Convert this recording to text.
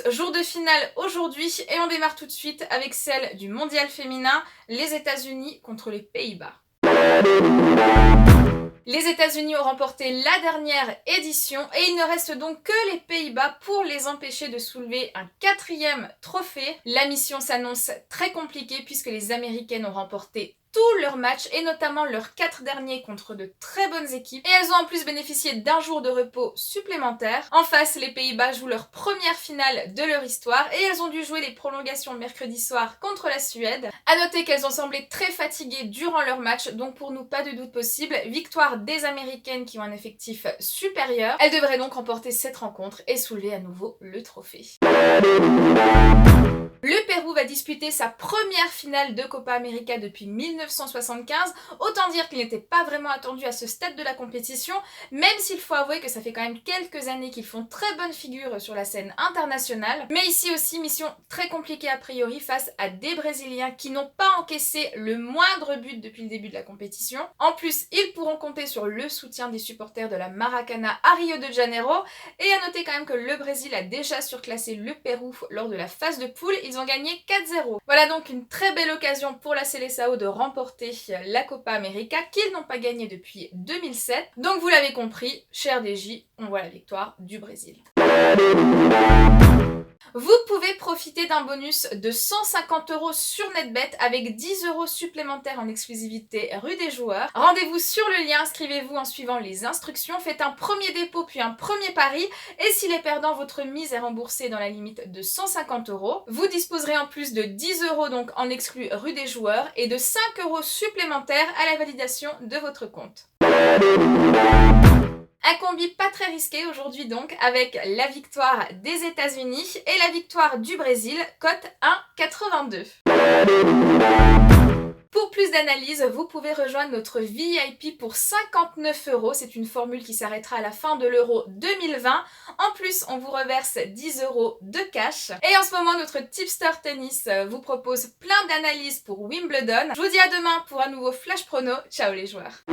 tous, jour de finale aujourd'hui et on démarre tout de suite avec celle du mondial féminin, les États-Unis contre les Pays-Bas. Les États-Unis ont remporté la dernière édition et il ne reste donc que les Pays-Bas pour les empêcher de soulever un 4e trophée. La mission s'annonce très compliquée puisque les Américaines ont remporté tous leurs matchs et notamment leurs 4 derniers contre de très bonnes équipes et elles ont en plus bénéficié d'un jour de repos supplémentaire. En face, les Pays-Bas jouent leur première finale de leur histoire et elles ont dû jouer les prolongations mercredi soir contre la Suède. A noter qu'elles ont semblé très fatiguées durant leur match, donc pour nous pas de doute possible, victoire des Américaines qui ont un effectif supérieur. Elles devraient donc remporter cette rencontre et soulever à nouveau le trophée. Le Pérou va disputer sa première finale de Copa América depuis 1975, autant dire qu'il n'était pas vraiment attendu à ce stade de la compétition, même s'il faut avouer que ça fait quand même quelques années qu'ils font très bonne figure sur la scène internationale. Mais ici aussi, mission très compliquée a priori face à des Brésiliens qui n'ont pas encaissé le moindre but depuis le début de la compétition. En plus, ils pourront compter sur le soutien des supporters de la Maracana à Rio de Janeiro, et à noter quand même que le Brésil a déjà surclassé le Pérou lors de la phase de poule. Ils ont gagné 4-0. Voilà donc une très belle occasion pour la Seleção de remporter la Copa América qu'ils n'ont pas gagnée depuis 2007. Donc vous l'avez compris, cher DJ, on voit la victoire du Brésil. Vous pouvez profiter d'un bonus de 150 € sur NetBet avec 10 € supplémentaires en exclusivité rue des joueurs. Rendez-vous sur le lien, inscrivez-vous en suivant les instructions, faites un premier dépôt puis un premier pari et s'il est perdant, votre mise est remboursée dans la limite de 150 €. Vous disposerez en plus de 10 € donc en exclu rue des joueurs et de 5 € supplémentaires à la validation de votre compte. Un combi pas très risqué aujourd'hui donc, avec la victoire des États-Unis et la victoire du Brésil, cote 1,82. Pour plus d'analyse, vous pouvez rejoindre notre VIP pour 59 €. C'est une formule qui s'arrêtera à la fin de l'Euro 2020. En plus, on vous reverse 10 € de cash. Et en ce moment, notre tipster tennis vous propose plein d'analyses pour Wimbledon. Je vous dis à demain pour un nouveau Flash Prono. Ciao les joueurs!